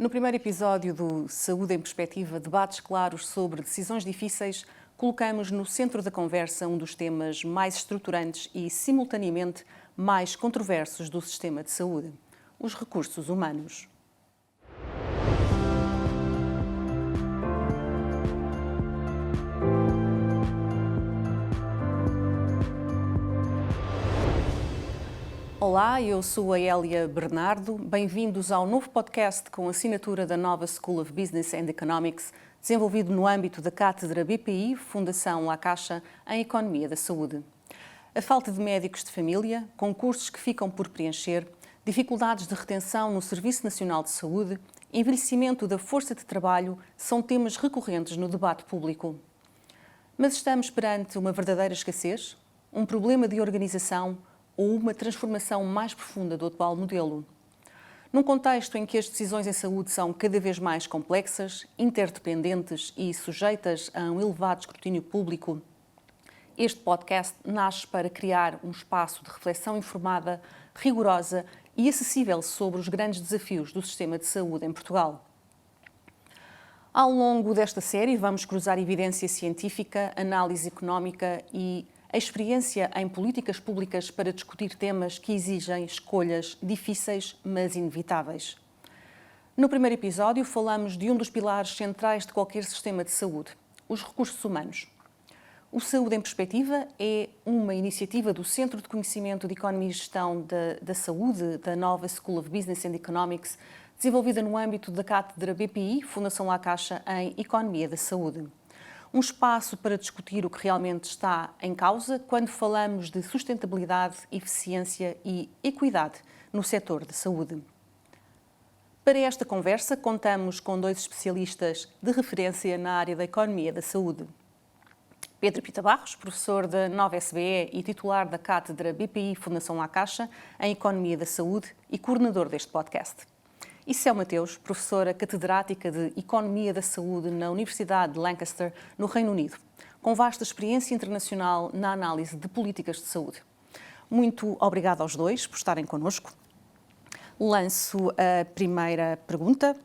No primeiro episódio do Saúde em Perspectiva, debates claros sobre decisões difíceis, colocamos no centro da conversa um dos temas mais estruturantes e, simultaneamente, mais controversos do sistema de saúde: os recursos humanos. Olá, eu sou a Hélia Bernardo. Bem-vindos ao novo podcast com assinatura da Nova School of Business and Economics, desenvolvido no âmbito da Cátedra BPI, Fundação La Caixa, em Economia da Saúde. A falta de médicos de família, concursos que ficam por preencher, dificuldades de retenção no Serviço Nacional de Saúde, envelhecimento da força de trabalho são temas recorrentes no debate público. Mas estamos perante uma verdadeira escassez? Um problema de organização? Ou uma transformação mais profunda do atual modelo? Num contexto em que as decisões em saúde são cada vez mais complexas, interdependentes e sujeitas a um elevado escrutínio público, este podcast nasce para criar um espaço de reflexão informada, rigorosa e acessível sobre os grandes desafios do sistema de saúde em Portugal. Ao longo desta série, vamos cruzar evidência científica, análise económica e a experiência em políticas públicas para discutir temas que exigem escolhas difíceis, mas inevitáveis. No primeiro episódio, falamos de um dos pilares centrais de qualquer sistema de saúde: os recursos humanos. O Saúde em Perspectiva é uma iniciativa do Centro de Conhecimento de Economia e Gestão da Saúde da Nova School of Business and Economics, desenvolvida no âmbito da Cátedra BPI, Fundação La Caixa, em Economia da Saúde. Um espaço para discutir o que realmente está em causa quando falamos de sustentabilidade, eficiência e equidade no setor da saúde. Para esta conversa, contamos com dois especialistas de referência na área da economia da saúde. Pedro Pita Barros, professor da Nova SBE e titular da Cátedra BPI Fundação La Caixa em Economia da Saúde e coordenador deste podcast. E Céu Mateus, professora catedrática de Economia da Saúde na Universidade de Lancaster, no Reino Unido, com vasta experiência internacional na análise de políticas de saúde. Muito obrigada aos dois por estarem connosco. Lanço a primeira pergunta.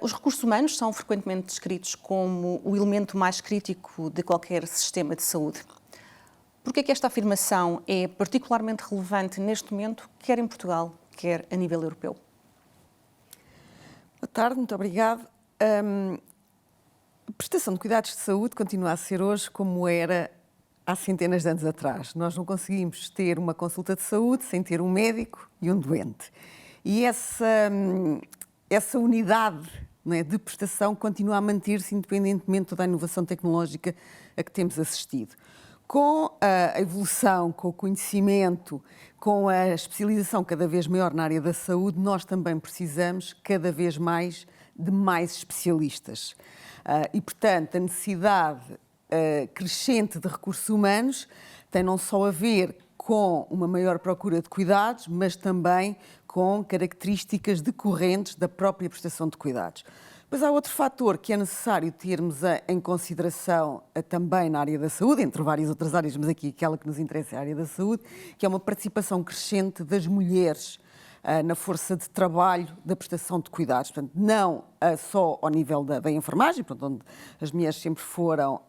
Os recursos humanos são frequentemente descritos como o elemento mais crítico de qualquer sistema de saúde. Por que é que esta afirmação é particularmente relevante neste momento, quer em Portugal, quer a nível europeu? Boa tarde, muito obrigado. A prestação de cuidados de saúde continua a ser hoje como era há centenas de anos atrás. Nós não conseguimos ter uma consulta de saúde sem ter um médico e um doente. E essa unidade, não é, de prestação continua a manter-se independentemente da inovação tecnológica a que temos assistido. Com a evolução, com o conhecimento, com a especialização cada vez maior na área da saúde, nós também precisamos cada vez mais de mais especialistas. E, portanto, a necessidade crescente de recursos humanos tem não só a ver com uma maior procura de cuidados, mas também com características decorrentes da própria prestação de cuidados. Mas há outro fator que é necessário termos em consideração também na área da saúde, entre várias outras áreas, mas aqui aquela que nos interessa é a área da saúde, que é uma participação crescente das mulheres na força de trabalho da prestação de cuidados. Portanto, não só ao nível da enfermagem, portanto, onde as mulheres sempre foram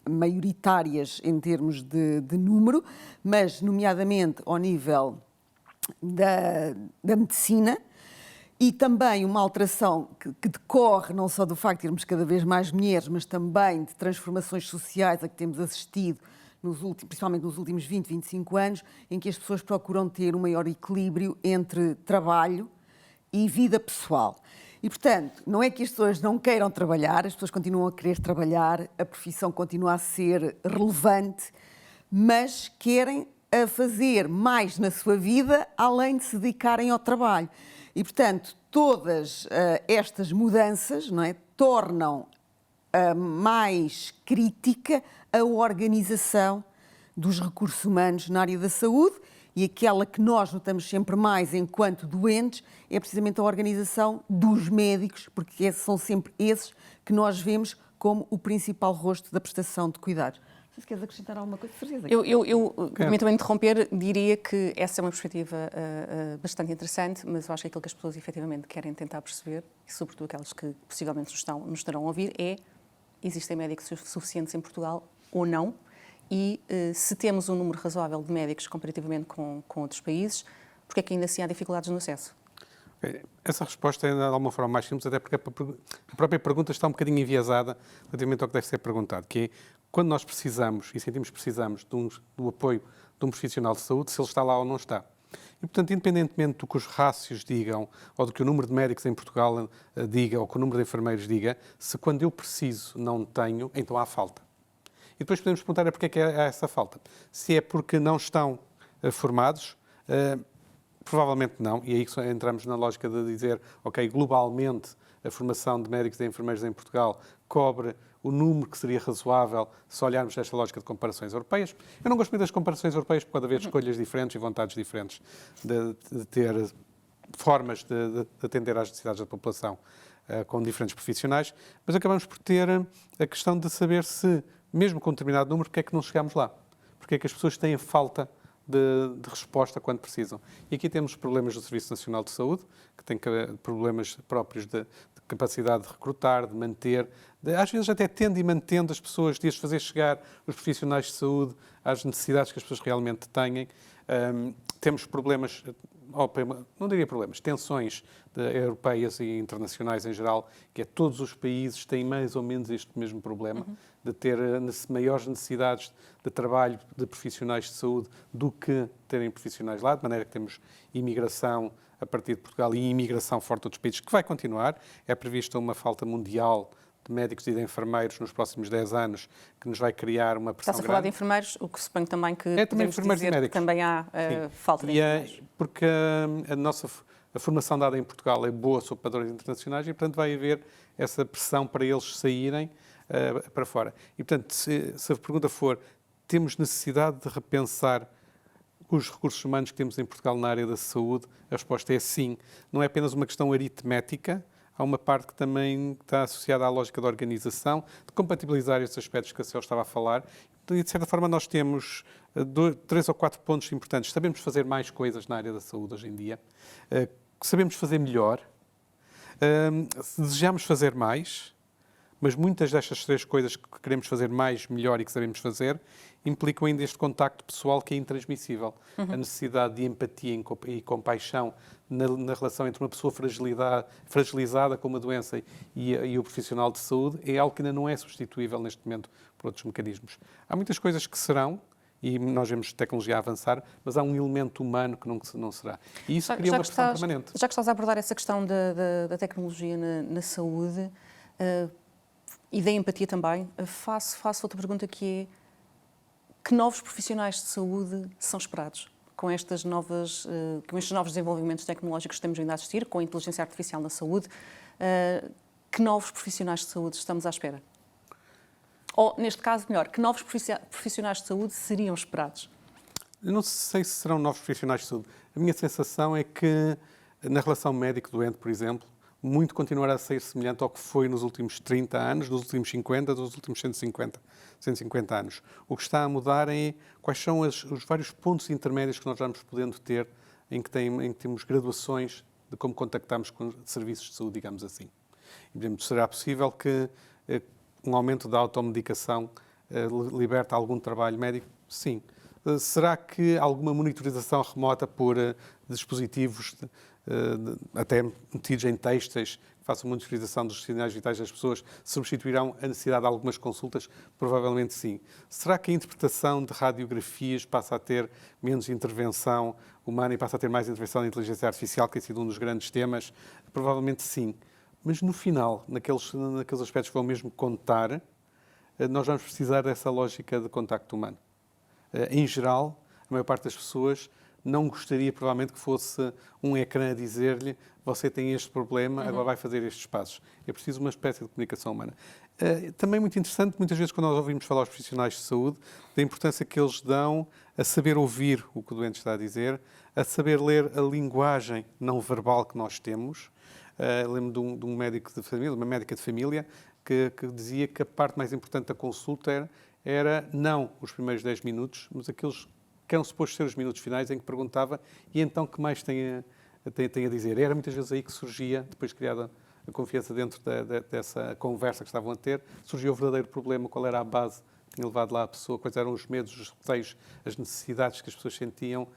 maioritárias em termos de número, mas nomeadamente ao nível da medicina. E também uma alteração que decorre não só do facto de termos cada vez mais mulheres, mas também de transformações sociais a que temos assistido, principalmente nos últimos 20, 25 anos, em que as pessoas procuram ter um maior equilíbrio entre trabalho e vida pessoal. E, portanto, não é que as pessoas não queiram trabalhar, as pessoas continuam a querer trabalhar, a profissão continua a ser relevante, mas querem fazer mais na sua vida, além de se dedicarem ao trabalho. E, portanto, todas estas mudanças, não é, tornam mais crítica a organização dos recursos humanos na área da saúde, e aquela que nós notamos sempre mais enquanto doentes é precisamente a organização dos médicos, porque são sempre esses que nós vemos como o principal rosto da prestação de cuidados. Se queres acrescentar alguma coisa, certeza. Permita-me interromper, diria que essa é uma perspectiva bastante interessante, mas eu acho que aquilo que as pessoas efetivamente querem tentar perceber, e sobretudo aquelas que possivelmente nos estarão a ouvir, é: existem médicos suficientes em Portugal ou não? E se temos um número razoável de médicos comparativamente com outros países, porque é que ainda assim há dificuldades no acesso? Essa resposta é de alguma forma mais simples, até porque a própria pergunta está um bocadinho enviesada relativamente ao que deve ser perguntado, que é quando nós precisamos e sentimos que precisamos do apoio de um profissional de saúde, se ele está lá ou não está. E, portanto, independentemente do que os rácios digam, ou do que o número de médicos em Portugal diga, ou que o número de enfermeiros diga, se quando eu preciso não tenho, então há falta. E depois podemos perguntar porque é que há essa falta. Se é porque não estão formados, provavelmente não, e aí entramos na lógica de dizer, ok, globalmente a formação de médicos e enfermeiros em Portugal cobre o número que seria razoável se olharmos esta lógica de comparações europeias. Eu não gosto muito das comparações europeias porque pode haver escolhas diferentes e vontades diferentes de ter formas de atender às necessidades da população com diferentes profissionais, mas acabamos por ter a questão de saber se, mesmo com um determinado número, porque é que não chegamos lá? Porque é que as pessoas têm falta de resposta quando precisam. E aqui temos problemas do Serviço Nacional de Saúde, que tem problemas próprios de capacidade de recrutar, de manter, às vezes até tendo e mantendo as pessoas, de as fazer chegar os profissionais de saúde às necessidades que as pessoas realmente têm. Temos problemas, não diria problemas, tensões europeias e internacionais em geral, que é todos os países têm mais ou menos este mesmo problema, de ter maiores necessidades de trabalho de profissionais de saúde do que terem profissionais lá, de maneira que temos imigração a partir de Portugal e imigração fora de outros países, que vai continuar. É prevista uma falta mundial de médicos e de enfermeiros nos próximos 10 anos, que nos vai criar uma pressão grande. Estás a falar de enfermeiros, o que suponho também que também podemos dizer que também há falta de enfermeiros. Porque a formação dada em Portugal é boa sob padrões internacionais e, portanto, vai haver essa pressão para eles saírem para fora. E, portanto, se a pergunta for, temos necessidade de repensar os recursos humanos que temos em Portugal na área da saúde, a resposta é sim. Não é apenas uma questão aritmética, há uma parte que também está associada à lógica da organização, de compatibilizar esses aspectos que a Céu estava a falar. E, de certa forma, nós temos 3 ou 4 pontos importantes. Sabemos fazer mais coisas na área da saúde hoje em dia, sabemos fazer melhor, desejamos fazer mais, mas muitas destas 3 coisas que queremos fazer mais, melhor e que sabemos fazer, implicam ainda este contacto pessoal que é intransmissível. A necessidade de empatia e compaixão na relação entre uma pessoa fragilizada com uma doença e o profissional de saúde é algo que ainda não é substituível neste momento por outros mecanismos. Há muitas coisas que serão, e nós vemos tecnologia a avançar, mas há um elemento humano que não será. E isso cria uma pressão permanente. Já que estás a abordar essa questão da tecnologia na saúde e da empatia também, faço outra pergunta que é: que novos profissionais de saúde são esperados com estes novos desenvolvimentos tecnológicos que estamos ainda a assistir, com a inteligência artificial na saúde? Que novos profissionais de saúde estamos à espera? Ou, neste caso, melhor, que novos profissionais de saúde seriam esperados? Eu não sei se serão novos profissionais de saúde. A minha sensação é que, na relação médico-doente, por exemplo, muito continuará a ser semelhante ao que foi nos últimos 30 anos, nos últimos 50, nos últimos 150 anos. O que está a mudar é quais são os vários pontos intermédios que nós vamos podendo ter em que temos graduações de como contactamos com serviços de saúde, digamos assim. E, por exemplo, será possível que um aumento da automedicação liberte algum trabalho médico? Sim. Será que alguma monitorização remota por dispositivos até metidos em têxteis que façam monitorização dos sinais vitais das pessoas substituirão a necessidade de algumas consultas? Provavelmente sim. Será que a interpretação de radiografias passa a ter menos intervenção humana e passa a ter mais intervenção da inteligência artificial, que tem sido um dos grandes temas? Provavelmente sim. Mas no final, naqueles aspectos que vão mesmo contar, nós vamos precisar dessa lógica de contacto humano. Em geral, a maior parte das pessoas não gostaria, provavelmente, que fosse um ecrã a dizer-lhe: você tem este problema, agora vai fazer estes passos. É preciso uma espécie de comunicação humana. Também muito interessante, muitas vezes, quando nós ouvimos falar aos profissionais de saúde, da importância que eles dão a saber ouvir o que o doente está a dizer, a saber ler a linguagem não verbal que nós temos. Lembro de um médico de família, uma médica de família, que dizia que a parte mais importante da consulta era não os primeiros 10 minutos, mas aqueles que eram supostos ser os minutos finais em que perguntava e então que mais tem a dizer. Era muitas vezes aí que surgia, depois criada a confiança dentro dessa conversa que estavam a ter, surgiu o verdadeiro problema, qual era a base que tinha levado lá a pessoa, quais eram os medos, os receios, as necessidades que as pessoas sentiam,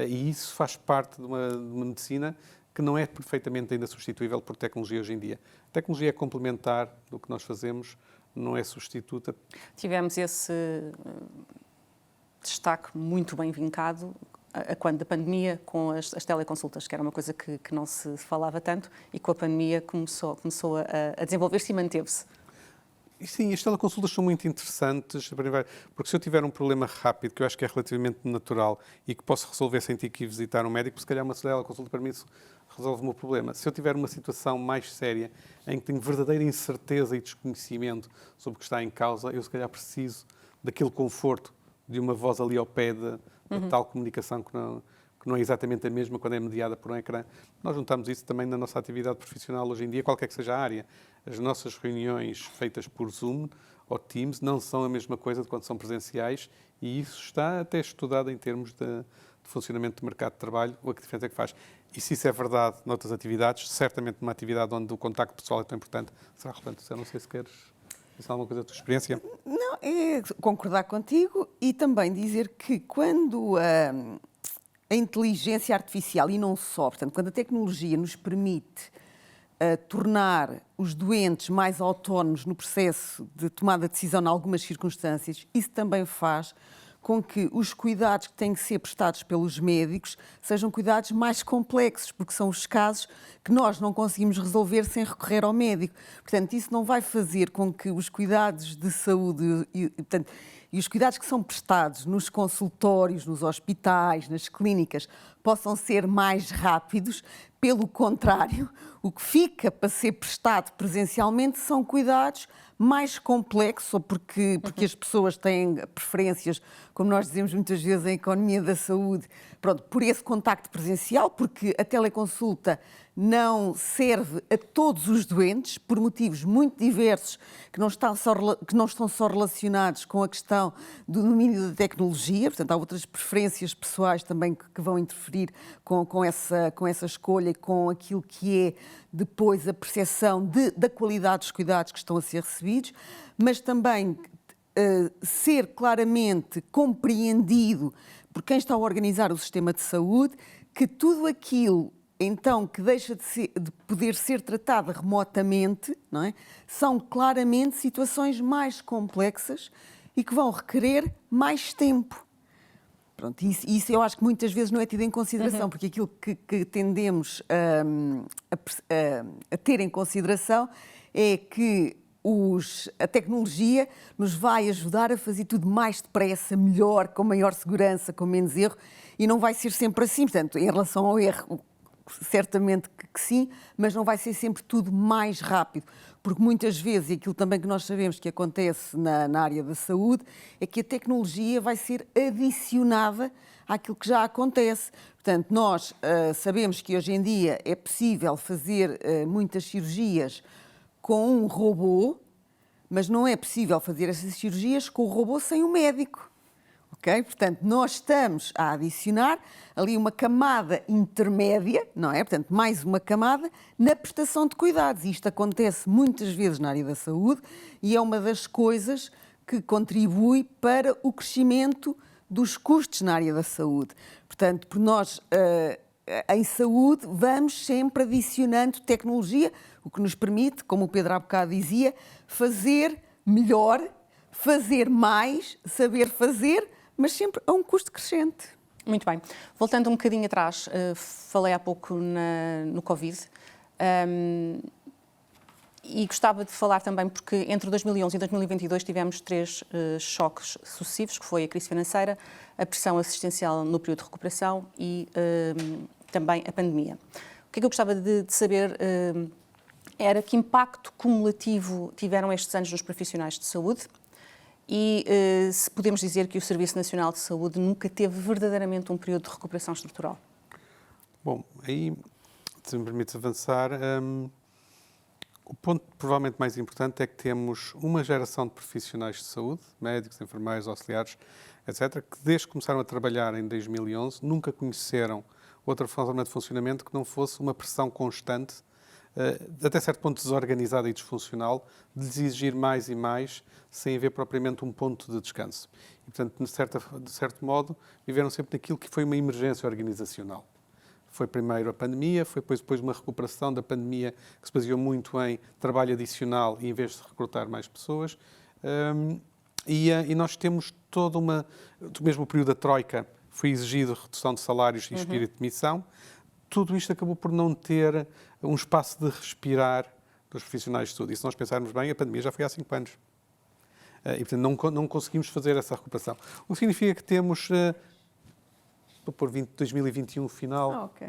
e isso faz parte de uma medicina que não é perfeitamente ainda substituível por tecnologia hoje em dia. A tecnologia é complementar do que nós fazemos, não é substituta. Tivemos esse destaque muito bem vincado quando da pandemia, com as teleconsultas, que era uma coisa que não se falava tanto e com a pandemia começou a desenvolver-se e manteve-se. E sim, as teleconsultas são muito interessantes, porque se eu tiver um problema rápido, que eu acho que é relativamente natural e que posso resolver sem ter que ir visitar um médico, se calhar uma teleconsulta para mim resolve o meu problema. Se eu tiver uma situação mais séria, em que tenho verdadeira incerteza e desconhecimento sobre o que está em causa, eu se calhar preciso daquele conforto de uma voz ali ao pé da tal comunicação que não é exatamente a mesma quando é mediada por um ecrã. Nós juntamos isso também na nossa atividade profissional hoje em dia, qualquer que seja a área. As nossas reuniões feitas por Zoom ou Teams não são a mesma coisa de quando são presenciais e isso está até estudado em termos de funcionamento do mercado de trabalho, a que diferença é que faz. E se isso é verdade noutras atividades, certamente numa atividade onde o contacto pessoal é tão importante, será relevante. Eu não sei se queres dizer alguma coisa da tua experiência. Não, é concordar contigo e também dizer que quando a inteligência artificial, e não só, portanto, quando a tecnologia nos permite tornar os doentes mais autónomos no processo de tomada de decisão em algumas circunstâncias, isso também faz com que os cuidados que têm que ser prestados pelos médicos sejam cuidados mais complexos, porque são os casos que nós não conseguimos resolver sem recorrer ao médico. Portanto, isso não vai fazer com que os cuidados de saúde e os cuidados que são prestados nos consultórios, nos hospitais, nas clínicas, possam ser mais rápidos. Pelo contrário, o que fica para ser prestado presencialmente são cuidados mais complexos, ou porque as pessoas têm preferências, como nós dizemos muitas vezes em economia da saúde, pronto, por esse contacto presencial, porque a teleconsulta não serve a todos os doentes, por motivos muito diversos, que não estão só relacionados com a questão do domínio da tecnologia, portanto, há outras preferências pessoais também que vão interferir com essa escolha e com aquilo que é depois a percepção da qualidade dos cuidados que estão a ser recebidos, mas também ser claramente compreendido por quem está a organizar o sistema de saúde que tudo aquilo então que deixa de poder ser tratada remotamente, não é? São claramente situações mais complexas e que vão requerer mais tempo. Pronto, isso eu acho que muitas vezes não é tido em consideração, porque aquilo que tendemos a ter em consideração é que a tecnologia nos vai ajudar a fazer tudo mais depressa, melhor, com maior segurança, com menos erro, e não vai ser sempre assim. Portanto, em relação ao erro, certamente que sim, mas não vai ser sempre tudo mais rápido, porque muitas vezes, e aquilo também que nós sabemos que acontece na área da saúde, é que a tecnologia vai ser adicionada àquilo que já acontece. Portanto, nós sabemos que hoje em dia é possível fazer muitas cirurgias com um robô, mas não é possível fazer essas cirurgias com o robô sem o médico. Okay? Portanto, nós estamos a adicionar ali uma camada intermédia, não é? Portanto, mais uma camada na prestação de cuidados. Isto acontece muitas vezes na área da saúde e é uma das coisas que contribui para o crescimento dos custos na área da saúde. Portanto, por nós, em saúde, vamos sempre adicionando tecnologia, o que nos permite, como o Pedro há bocado dizia, fazer melhor, fazer mais, saber fazer, mas sempre a um custo crescente. Muito bem. Voltando um bocadinho atrás, falei há pouco no Covid e gostava de falar também porque entre 2011 e 2022 tivemos 3 choques sucessivos, que foi a crise financeira, a pressão assistencial no período de recuperação e também a pandemia. O que é que eu gostava de saber era que impacto cumulativo tiveram estes anos nos profissionais de saúde e se podemos dizer que o Serviço Nacional de Saúde nunca teve verdadeiramente um período de recuperação estrutural. Bom, aí, se me permites avançar, O ponto provavelmente mais importante é que temos uma geração de profissionais de saúde, médicos, enfermeiros, auxiliares, etc., que desde que começaram a trabalhar em 2011 nunca conheceram outra forma de funcionamento que não fosse uma pressão constante, até certo ponto desorganizada e disfuncional, de lhes exigir mais e mais, sem haver propriamente um ponto de descanso. E, portanto, de certo modo, viveram sempre naquilo que foi uma emergência organizacional. Foi primeiro a pandemia, foi depois uma recuperação da pandemia que se baseou muito em trabalho adicional e em vez de recrutar mais pessoas. E nós temos do mesmo período da Troika, foi exigido redução de salários e espírito de missão. Tudo isto acabou por não ter um espaço de respirar dos profissionais de saúde. E se nós pensarmos bem, a pandemia já foi há 5 anos. E, portanto, não conseguimos fazer essa recuperação. O que significa que temos, por 2021, final Ok.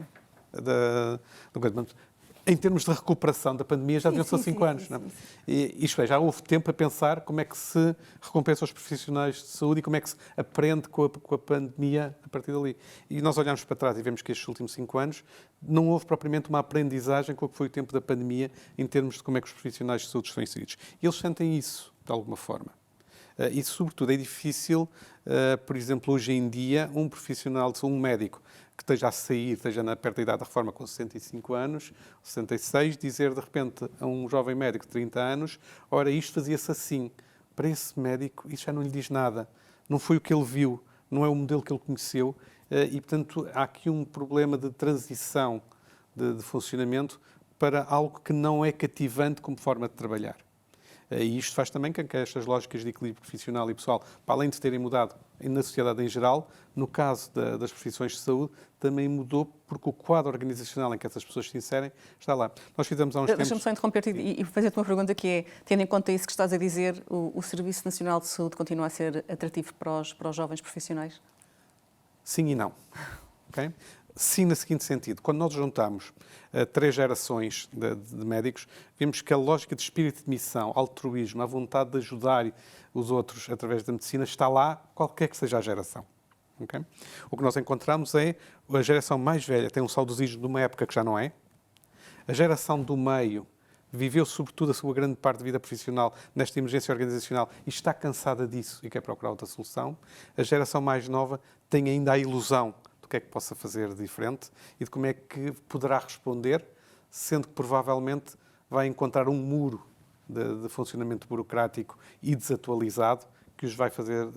em termos de recuperação da pandemia, já deviam-se há 5 anos. Não é? E, isto é, já houve tempo a pensar como é que se recompensa os profissionais de saúde e como é que se aprende com a pandemia a partir dali. E nós olhamos para trás e vemos que estes últimos 5 anos não houve propriamente uma aprendizagem com o que foi o tempo da pandemia em termos de como é que os profissionais de saúde estão inseridos. E eles sentem isso, de alguma forma. E, sobretudo, é difícil, por exemplo, hoje em dia, um profissional, um médico que esteja a sair, esteja perto da idade da reforma com 65 anos, 66, dizer de repente a um jovem médico de 30 anos, ora, isto fazia-se assim. Para esse médico, isso já não lhe diz nada. Não foi o que ele viu, não é o modelo que ele conheceu e, portanto, há aqui um problema de transição de funcionamento para algo que não é cativante como forma de trabalhar. E isto faz também com que estas lógicas de equilíbrio profissional e pessoal, para além de terem mudado na sociedade em geral, no caso das profissões de saúde, também mudou porque o quadro organizacional em que essas pessoas se inserem está lá. Nós fizemos há uns tempos... Deixa-me só interromper-te e fazer-te uma pergunta que é, tendo em conta isso que estás a dizer, o Serviço Nacional de Saúde continua a ser atrativo para os jovens profissionais? Sim e não. Okay? Sim, no seguinte sentido, quando nós juntamos 3 gerações de médicos, vemos que a lógica de espírito de missão, altruísmo, a vontade de ajudar os outros através da medicina está lá, qualquer que seja a geração. Okay? O que nós encontramos é a geração mais velha tem um saudosismo de uma época que já não é, a geração do meio viveu sobretudo a sua grande parte de vida profissional nesta emergência organizacional e está cansada disso e quer procurar outra solução, a geração mais nova tem ainda a ilusão que é que possa fazer de diferente e de como é que poderá responder, sendo que provavelmente vai encontrar um muro de funcionamento burocrático e desatualizado que os vai fazer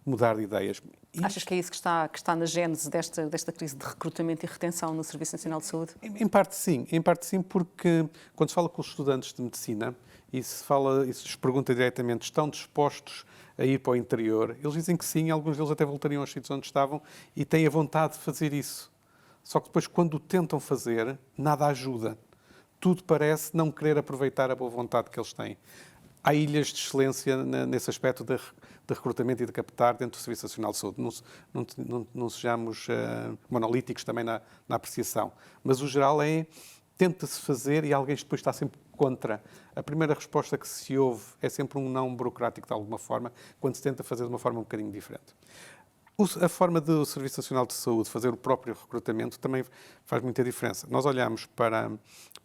mudar de ideias. Achas que é isso que está na gênese desta crise de recrutamento e retenção no Serviço Nacional de Saúde? Em parte sim, porque quando se fala com os estudantes de medicina e se lhes pergunta diretamente, estão dispostos a ir para o interior, eles dizem que sim, alguns deles até voltariam aos sítios onde estavam e têm a vontade de fazer isso. Só que depois, quando o tentam fazer, nada ajuda. Tudo parece não querer aproveitar a boa vontade que eles têm. Há ilhas de excelência nesse aspecto de recrutamento e de captar dentro do Serviço Nacional de Saúde. Não sejamos monolíticos também na apreciação. Mas o geral é, tenta-se fazer e alguém depois está sempre contra. A primeira resposta que se ouve é sempre um não burocrático de alguma forma, quando se tenta fazer de uma forma um bocadinho diferente. A forma do Serviço Nacional de Saúde fazer o próprio recrutamento também faz muita diferença. Nós olhamos para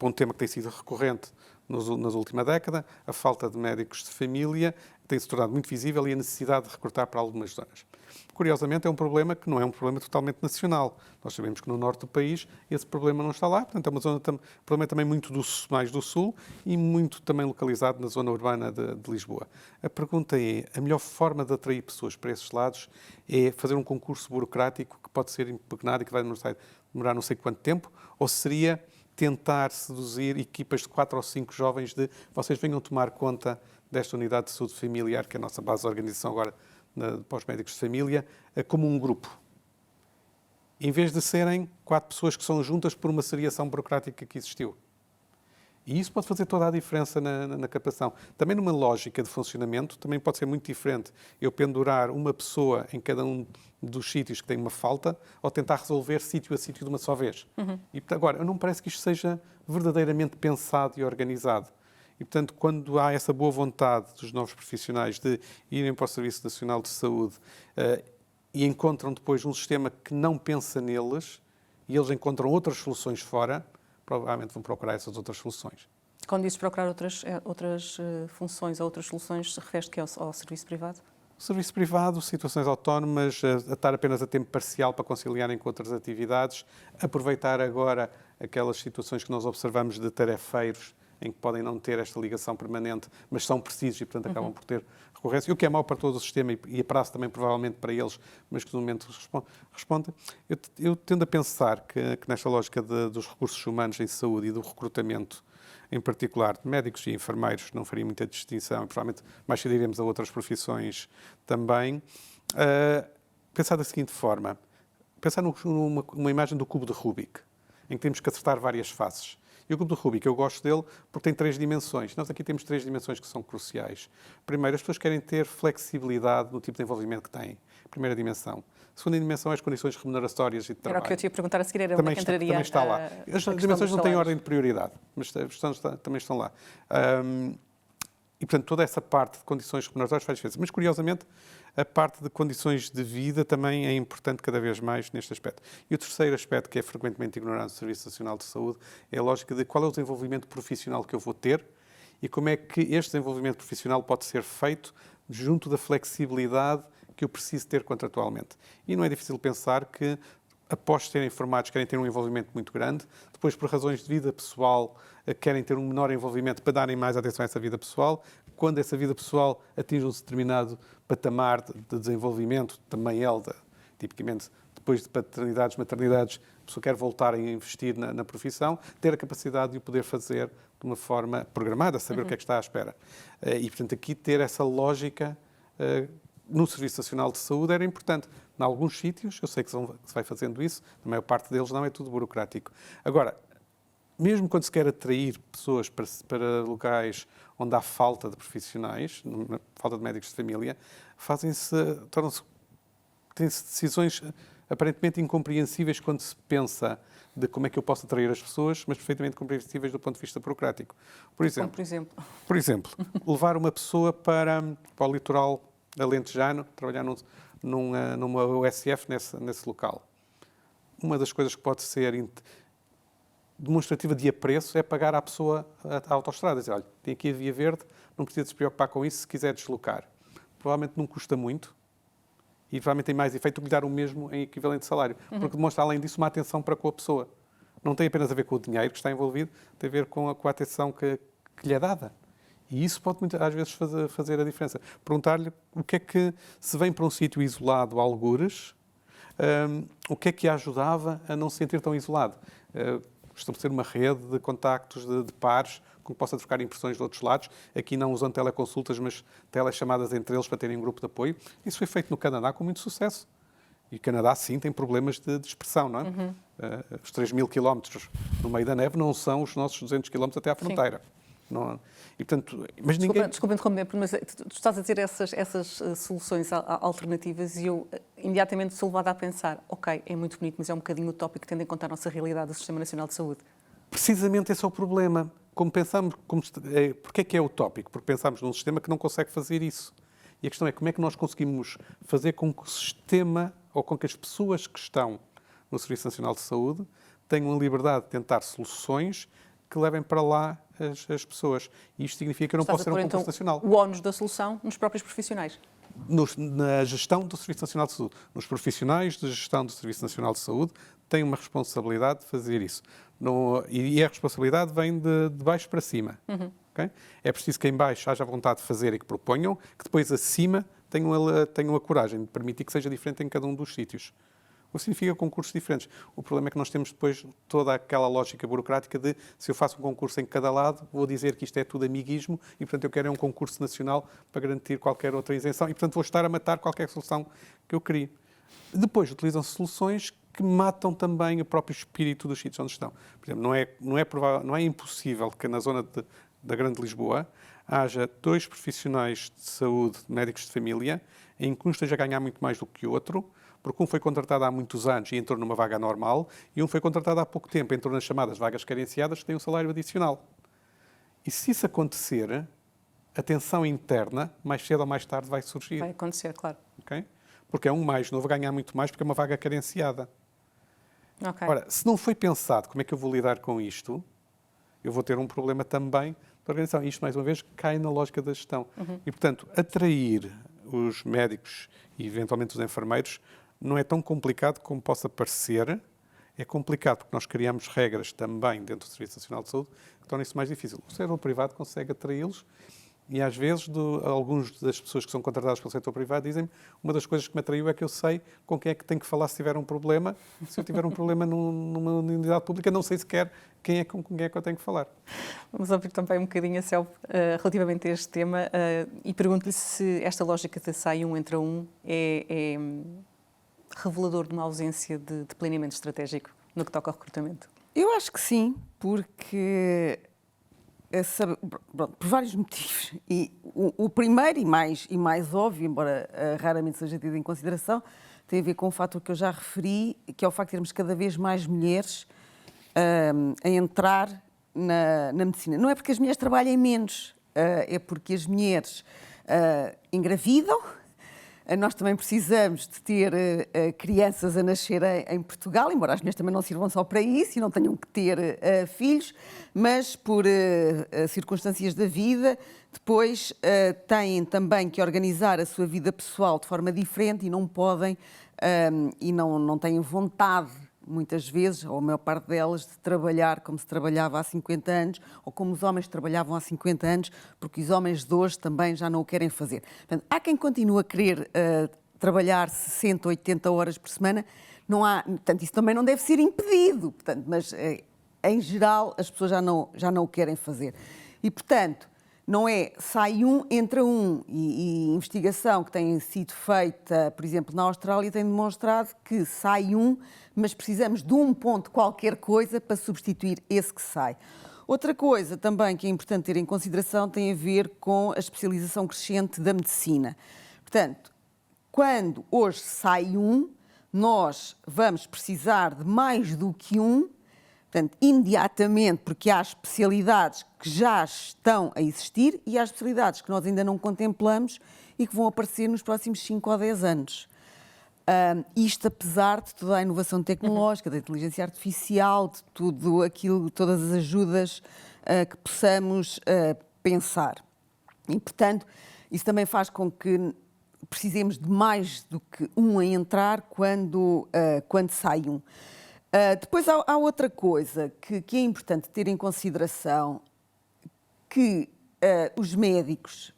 um tema que tem sido recorrente nas última década, a falta de médicos de família tem se tornado muito visível e a necessidade de recrutar para algumas zonas. Curiosamente, é um problema que não é um problema totalmente nacional. Nós sabemos que no norte do país esse problema não está lá, portanto é uma zona, problema também muito mais do sul e muito também localizado na zona urbana de Lisboa. A pergunta é, a melhor forma de atrair pessoas para esses lados é fazer um concurso burocrático que pode ser impugnado e que vai demorar não sei quanto tempo, ou seria tentar seduzir equipas de 4 ou 5 jovens de vocês venham tomar conta desta unidade de saúde familiar, que é a nossa base de organização agora para os médicos de família, como um grupo. Em vez de serem 4 pessoas que são juntas por uma seriação burocrática que existiu. E isso pode fazer toda a diferença na captação. Também numa lógica de funcionamento, também pode ser muito diferente eu pendurar uma pessoa em cada um dos sítios que tem uma falta ou tentar resolver sítio a sítio de uma só vez. E, agora, não me parece que isto seja verdadeiramente pensado e organizado. E, portanto, quando há essa boa vontade dos novos profissionais de irem para o Serviço Nacional de Saúde e encontram depois um sistema que não pensa neles e eles encontram outras soluções fora, provavelmente vão procurar essas outras soluções. Quando dizes procurar outras funções ou outras soluções, refere-te que ao serviço privado? Serviço privado, situações autónomas, a estar apenas a tempo parcial para conciliarem com outras atividades, aproveitar agora aquelas situações que nós observamos de tarefeiros em que podem não ter esta ligação permanente, mas são precisos e, portanto, acabam por ter recorrência. O que é mau para todo o sistema e a prazo também, provavelmente, para eles, mas que no momento respondem. Eu tendo a pensar que nesta lógica dos recursos humanos em saúde e do recrutamento, em particular de médicos e enfermeiros, não faria muita distinção e provavelmente mais cedo iremos a outras profissões também, pensar da seguinte forma, pensar numa imagem do cubo de Rubik, em que temos que acertar várias faces. E o cubo de Rubik, eu gosto dele porque tem 3 dimensões. Nós aqui temos 3 dimensões que são cruciais. Primeiro, as pessoas querem ter flexibilidade no tipo de envolvimento que têm. Primeira dimensão. A segunda dimensão é as condições remuneratórias e de trabalho. Era o que eu te ia perguntar a seguir, era Também onde é que entraria também está lá. As dimensões não têm ordem de prioridade, mas as questões também estão lá. E, portanto, toda essa parte de condições remuneratórias faz diferença. Mas, curiosamente, a parte de condições de vida também é importante cada vez mais neste aspecto. E o terceiro aspecto, que é frequentemente ignorado no Serviço Nacional de Saúde, é a lógica de qual é o desenvolvimento profissional que eu vou ter e como é que este desenvolvimento profissional pode ser feito junto da flexibilidade que eu preciso ter contratualmente. E não é difícil pensar que, após serem formados, querem ter um envolvimento muito grande, depois, por razões de vida pessoal, querem ter um menor envolvimento para darem mais atenção a essa vida pessoal. Quando essa vida pessoal atinge um determinado patamar de desenvolvimento, também tipicamente depois de paternidades, maternidades, a pessoa quer voltar a investir na profissão, ter a capacidade de o poder fazer de uma forma programada, saber o que é que está à espera. E, portanto, aqui ter essa lógica no Serviço Nacional de Saúde era importante. Em alguns sítios, eu sei que se vai fazendo isso, a maior parte deles não, é tudo burocrático. Agora, mesmo quando se quer atrair pessoas para locais onde há falta de profissionais, falta de médicos de família, têm-se decisões aparentemente incompreensíveis quando se pensa de como é que eu posso atrair as pessoas, mas perfeitamente compreensíveis do ponto de vista burocrático. Por exemplo, levar uma pessoa para o litoral alentejano, trabalhar numa USF nesse local. Uma das coisas que pode ser demonstrativa de apreço é pagar à pessoa a autoestrada. Dizer, olha, tem aqui a via verde, não precisa se preocupar com isso se quiser deslocar. Provavelmente não custa muito e provavelmente tem mais efeito do que lhe dar o mesmo em equivalente de salário. Porque demonstra, além disso, uma atenção para com a pessoa. Não tem apenas a ver com o dinheiro que está envolvido, tem a ver com a atenção que lhe é dada. E isso pode, às vezes, fazer a diferença. Perguntar-lhe o que é que, se vem para um sítio isolado, algures, o que é que a ajudava a não se sentir tão isolado. Estabelecer uma rede de contactos, de pares, com que possa trocar impressões de outros lados. Aqui não usando teleconsultas, mas telechamadas entre eles para terem um grupo de apoio. Isso foi feito no Canadá com muito sucesso. E o Canadá, sim, tem problemas de dispersão, não é? Os 3.000 quilómetros no meio da neve não são os nossos 200 quilómetros até à fronteira. Não, e, portanto, mas ninguém... Desculpa interromper, mas tu estás a dizer essas soluções alternativas e eu imediatamente sou levada a pensar, ok, é muito bonito, mas é um bocadinho utópico tendo em conta a nossa realidade do Sistema Nacional de Saúde. Precisamente esse é o problema. Porquê é que é utópico? Porque pensamos num sistema que não consegue fazer isso. E a questão é como é que nós conseguimos fazer com que o sistema ou com que as pessoas que estão no Serviço Nacional de Saúde tenham a liberdade de tentar soluções que levem para lá as pessoas. E isto significa que eu não posso ser um concurso nacional. O ónus da solução nos próprios profissionais. Na gestão do Serviço Nacional de Saúde. Os profissionais de gestão do Serviço Nacional de Saúde têm uma responsabilidade de fazer isso. E a responsabilidade vem de baixo para cima. Okay? É preciso que em baixo haja vontade de fazer e que proponham, que depois acima tenham a coragem de permitir que seja diferente em cada um dos sítios. O que significa concursos diferentes. O problema é que nós temos depois toda aquela lógica burocrática de se eu faço um concurso em cada lado, vou dizer que isto é tudo amiguismo e, portanto, eu quero um concurso nacional para garantir qualquer outra isenção e, portanto, vou estar a matar qualquer solução que eu crie. Depois utilizam-se soluções que matam também o próprio espírito dos sítios onde estão. Por exemplo, não é impossível que na zona da Grande Lisboa haja 2 profissionais de saúde, médicos de família, em que um esteja a ganhar muito mais do que o outro, porque um foi contratado há muitos anos e entrou numa vaga normal, e um foi contratado há pouco tempo, entrou nas chamadas vagas carenciadas, que têm um salário adicional. E se isso acontecer, a tensão interna, mais cedo ou mais tarde, vai surgir. Vai acontecer, claro. Okay? Porque é um mais novo a ganhar muito mais porque é uma vaga carenciada. Okay. Ora, se não foi pensado como é que eu vou lidar com isto, eu vou ter um problema também de organização. Isto, mais uma vez, cai na lógica da gestão. E, portanto, atrair os médicos e, eventualmente, os enfermeiros não é tão complicado como possa parecer. É complicado porque nós criamos regras também dentro do Serviço Nacional de Saúde que tornam isso mais difícil. O setor privado consegue atraí-los e, às vezes, alguns das pessoas que são contratadas pelo setor privado dizem-me uma das coisas que me atraiu é que eu sei com quem é que tenho que falar se tiver um problema. Se eu tiver um problema numa unidade pública, não sei sequer com quem é que eu tenho que falar. Vamos ouvir também um bocadinho a Celso relativamente a este tema e pergunto-lhe se esta lógica de sai um, entra um é revelador de uma ausência de planeamento estratégico no que toca ao recrutamento. Eu acho que sim, porque por vários motivos. E o primeiro e mais óbvio, embora raramente seja tido em consideração, tem a ver com o fator que eu já referi, que é o facto de termos cada vez mais mulheres a entrar na medicina. Não é porque as mulheres trabalhem menos, é porque as mulheres engravidam. Nós também precisamos de ter crianças a nascer em Portugal, embora as mulheres também não sirvam só para isso e não tenham que ter filhos, mas por circunstâncias da vida, depois têm também que organizar a sua vida pessoal de forma diferente e não podem e não têm vontade, muitas vezes, ou a maior parte delas, de trabalhar como se trabalhava há 50 anos, ou como os homens trabalhavam há 50 anos, porque os homens de hoje também já não o querem fazer. Portanto, há quem continue a querer trabalhar 60, 80 horas por semana, portanto, isso também não deve ser impedido, portanto, mas em geral as pessoas já não o querem fazer. E, portanto, não é sai um, entra um. E investigação que tem sido feita, por exemplo, na Austrália, tem demonstrado que sai um, mas precisamos de um ponto qualquer coisa para substituir esse que sai. Outra coisa também que é importante ter em consideração tem a ver com a especialização crescente da medicina. Portanto, quando hoje sai um, nós vamos precisar de mais do que um, portanto, imediatamente, porque há especialidades que já estão a existir e há especialidades que nós ainda não contemplamos e que vão aparecer nos próximos 5 ou 10 anos. Isto apesar de toda a inovação tecnológica, da inteligência artificial, de tudo aquilo, todas as ajudas que possamos pensar. E, portanto, isso também faz com que precisemos de mais do que um a entrar quando sai um. Depois há outra coisa que é importante ter em consideração, que os médicos,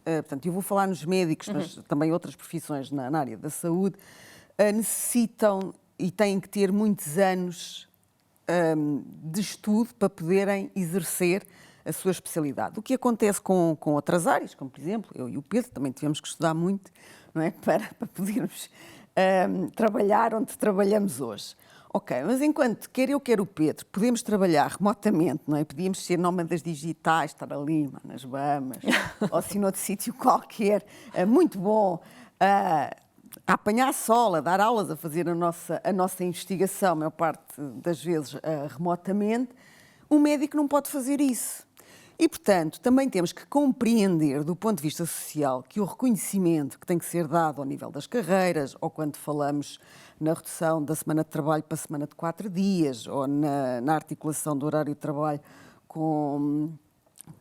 portanto, eu vou falar nos médicos, mas também outras profissões na área da saúde, necessitam e têm que ter muitos anos de estudo para poderem exercer a sua especialidade. O que acontece com outras áreas, como, por exemplo, eu e o Pedro também tivemos que estudar muito, não é? para podermos trabalhar onde trabalhamos hoje. Ok, mas enquanto quer eu, quer o Pedro, podemos trabalhar remotamente, não é? Podíamos ser nómadas digitais, estar ali nas Bahamas, ou assim noutro sítio qualquer, muito bom, a apanhar sol, a dar aulas, a fazer a nossa investigação, a maior parte das vezes remotamente. O médico não pode fazer isso. E, portanto, também temos que compreender, do ponto de vista social, que o reconhecimento que tem que ser dado ao nível das carreiras, ou quando falamos na redução da semana de trabalho para a semana de 4 dias, ou na articulação do horário de trabalho com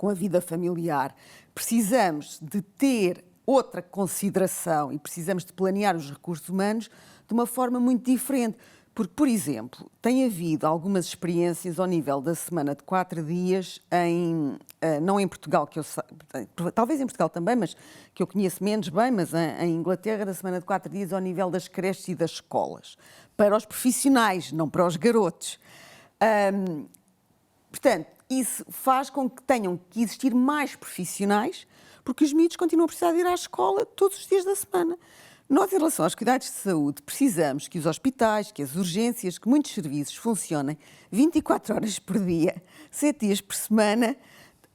a vida familiar, precisamos de ter outra consideração e precisamos de planear os recursos humanos de uma forma muito diferente. Porque, por exemplo, tem havido algumas experiências ao nível da semana de 4 dias, não em Portugal, talvez em Portugal também, mas que eu conheço menos bem, mas em Inglaterra, da semana de 4 dias ao nível das creches e das escolas. Para os profissionais, não para os garotos. Portanto, isso faz com que tenham que existir mais profissionais, porque os miúdos continuam a precisar de ir à escola todos os dias da semana. Nós, em relação aos cuidados de saúde, precisamos que os hospitais, que as urgências, que muitos serviços funcionem 24 horas por dia, 7 dias por semana,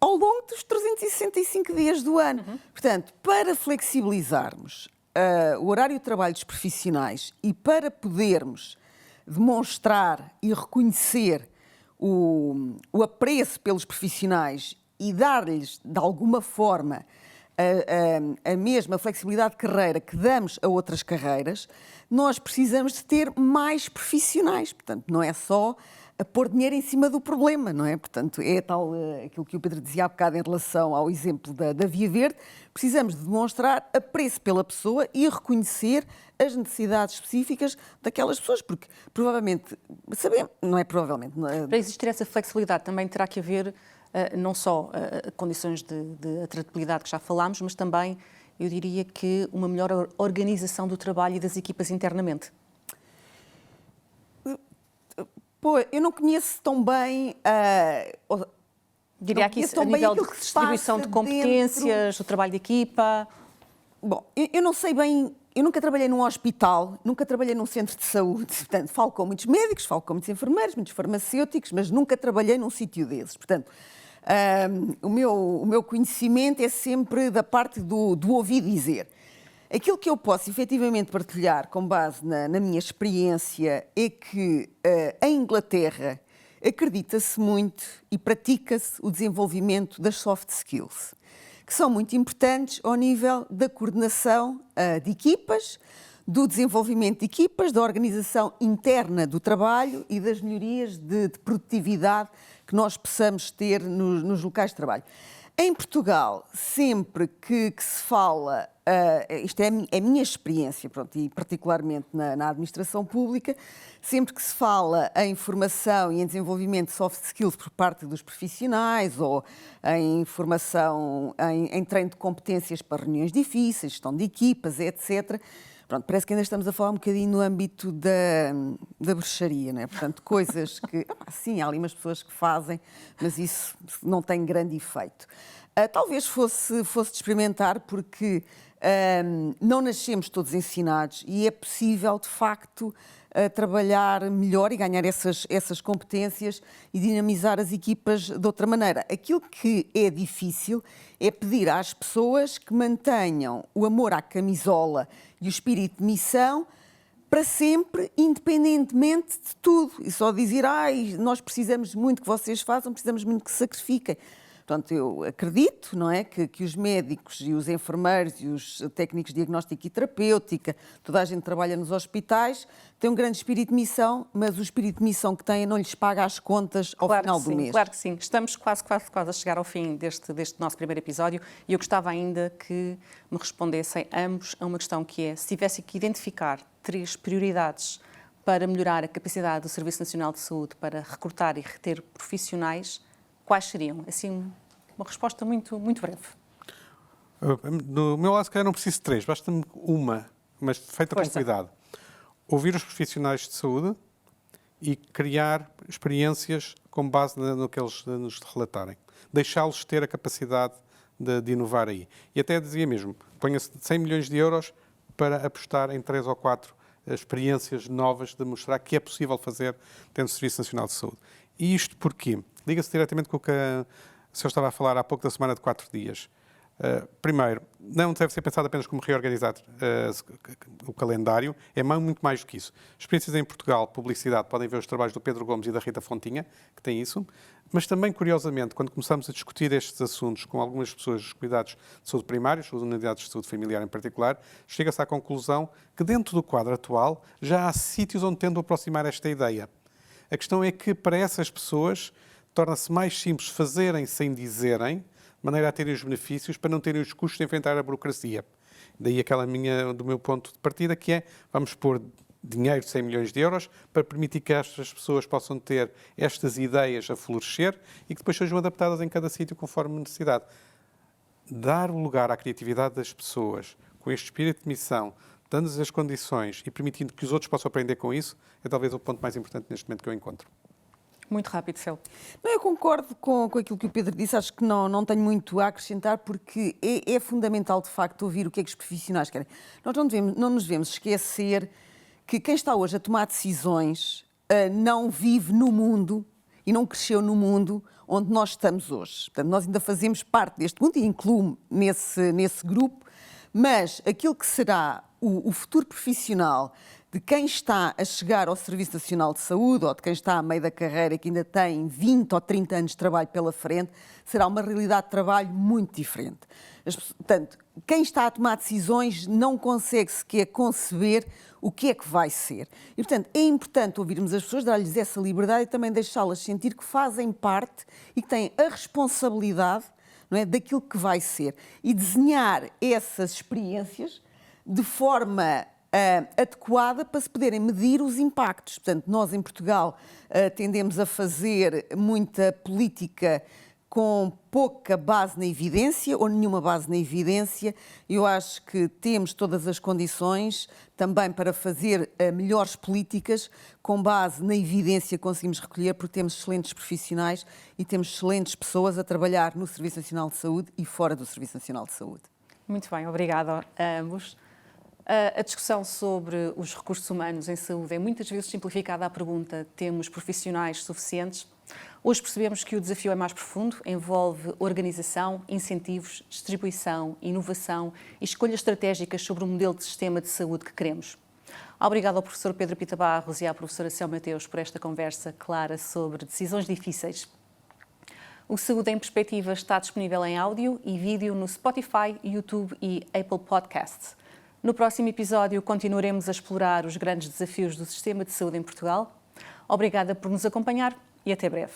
ao longo dos 365 dias do ano. Portanto, para flexibilizarmos o horário de trabalho dos profissionais e para podermos demonstrar e reconhecer o apreço pelos profissionais e dar-lhes, de alguma forma, a mesma flexibilidade de carreira que damos a outras carreiras, nós precisamos de ter mais profissionais. Portanto, não é só a pôr dinheiro em cima do problema, não é? Portanto, é tal aquilo que o Pedro dizia há bocado em relação ao exemplo da Via Verde. Precisamos de demonstrar apreço pela pessoa e reconhecer as necessidades específicas daquelas pessoas, porque provavelmente, sabemos, não é provavelmente... Não é... Para existir essa flexibilidade também terá que haver não só condições de atratividade que já falámos, mas também, eu diria que uma melhor organização do trabalho e das equipas internamente. Pô, eu não conheço tão bem... Diria aqui a nível de distribuição de competências, o trabalho de equipa... Bom, eu não sei bem... Eu nunca trabalhei num hospital, nunca trabalhei num centro de saúde. Portanto, falo com muitos médicos, falo com muitos enfermeiros, muitos farmacêuticos, mas nunca trabalhei num sítio desses. Portanto, o meu conhecimento é sempre da parte do ouvir dizer. Aquilo que eu posso efetivamente partilhar com base na minha experiência é que em Inglaterra acredita-se muito e pratica-se o desenvolvimento das soft skills, que são muito importantes ao nível da coordenação de equipas, do desenvolvimento de equipas, da organização interna do trabalho e das melhorias de produtividade que nós possamos ter nos locais de trabalho. Em Portugal, sempre que se fala, isto é a minha experiência, pronto, e particularmente na administração pública, sempre que se fala em formação e em desenvolvimento de soft skills por parte dos profissionais ou em formação, em treino de competências para reuniões difíceis, gestão de equipas, etc., pronto, parece que ainda estamos a falar um bocadinho no âmbito da bruxaria, não é? Portanto, coisas que, sim, há ali umas pessoas que fazem, mas isso não tem grande efeito. Talvez fosse de experimentar, porque não nascemos todos ensinados e é possível, de facto, trabalhar melhor e ganhar essas competências e dinamizar as equipas de outra maneira. Aquilo que é difícil é pedir às pessoas que mantenham o amor à camisola e o espírito de missão para sempre, independentemente de tudo. E só dizer, nós precisamos muito que vocês façam, precisamos muito que se sacrifiquem. Portanto, eu acredito, não é, que os médicos e os enfermeiros e os técnicos de diagnóstica e terapêutica, toda a gente que trabalha nos hospitais, tem um grande espírito de missão, mas o espírito de missão que têm não lhes paga as contas ao final do mês. Claro que sim. Estamos quase a chegar ao fim deste nosso primeiro episódio e eu gostava ainda que me respondessem ambos a uma questão que é, se tivesse que identificar 3 prioridades para melhorar a capacidade do Serviço Nacional de Saúde para recrutar e reter profissionais, quais seriam? Assim, uma resposta muito, muito breve. Do meu lado, se calhar não preciso de 3, basta-me uma, mas feita com cuidado. Ouvir os profissionais de saúde e criar experiências com base no que eles nos relatarem. Deixá-los ter a capacidade de inovar aí. E até dizia mesmo, ponha-se 100 milhões de euros para apostar em 3 ou 4 experiências novas de mostrar que é possível fazer dentro do Serviço Nacional de Saúde. E isto porquê? Liga-se diretamente com o que o senhor estava a falar há pouco da semana de 4 dias. Primeiro, não deve ser pensado apenas como reorganizar o calendário, é muito mais do que isso. Experiências em Portugal, publicidade, podem ver os trabalhos do Pedro Gomes e da Rita Fontinha, que têm isso, mas também, curiosamente, quando começamos a discutir estes assuntos com algumas pessoas dos cuidados de saúde primários, as unidades de saúde familiar em particular, chega-se à conclusão que dentro do quadro atual já há sítios onde tentam aproximar esta ideia. A questão é que, para essas pessoas, torna-se mais simples fazerem sem dizerem, de maneira a terem os benefícios, para não terem os custos de enfrentar a burocracia. Daí do meu ponto de partida, que é, vamos pôr dinheiro de 100 milhões de euros para permitir que estas pessoas possam ter estas ideias a florescer e que depois sejam adaptadas em cada sítio conforme necessidade. Dar o lugar à criatividade das pessoas, com este espírito de missão, dando-lhes as condições e permitindo que os outros possam aprender com isso, é talvez o ponto mais importante neste momento que eu encontro. Muito rápido, Céu. Eu concordo com aquilo que o Pedro disse, acho que não tenho muito a acrescentar, porque é fundamental, de facto, ouvir o que é que os profissionais querem. Nós não nos devemos esquecer que quem está hoje a tomar decisões não vive no mundo e não cresceu no mundo onde nós estamos hoje. Portanto, nós ainda fazemos parte deste mundo e incluo-me nesse grupo, mas aquilo que será o futuro profissional de quem está a chegar ao Serviço Nacional de Saúde ou de quem está a meio da carreira, que ainda tem 20 ou 30 anos de trabalho pela frente, será uma realidade de trabalho muito diferente. Portanto, quem está a tomar decisões não consegue sequer conceber o que é que vai ser. E, portanto, é importante ouvirmos as pessoas, dar-lhes essa liberdade e também deixá-las sentir que fazem parte e que têm a responsabilidade, não é, daquilo que vai ser. E desenhar essas experiências de forma adequada para se poderem medir os impactos. Portanto, nós em Portugal tendemos a fazer muita política com pouca base na evidência ou nenhuma base na evidência. Eu acho que temos todas as condições também para fazer melhores políticas com base na evidência que conseguimos recolher, porque temos excelentes profissionais e temos excelentes pessoas a trabalhar no Serviço Nacional de Saúde e fora do Serviço Nacional de Saúde. Muito bem, obrigada a ambos. A discussão sobre os recursos humanos em saúde é muitas vezes simplificada à pergunta: temos profissionais suficientes? Hoje percebemos que o desafio é mais profundo, envolve organização, incentivos, distribuição, inovação e escolhas estratégicas sobre o modelo de sistema de saúde que queremos. Obrigada ao professor Pedro Pita Barros e à professora Céu Mateus por esta conversa clara sobre decisões difíceis. O Saúde em Perspectiva está disponível em áudio e vídeo no Spotify, YouTube e Apple Podcasts. No próximo episódio continuaremos a explorar os grandes desafios do sistema de saúde em Portugal. Obrigada por nos acompanhar e até breve.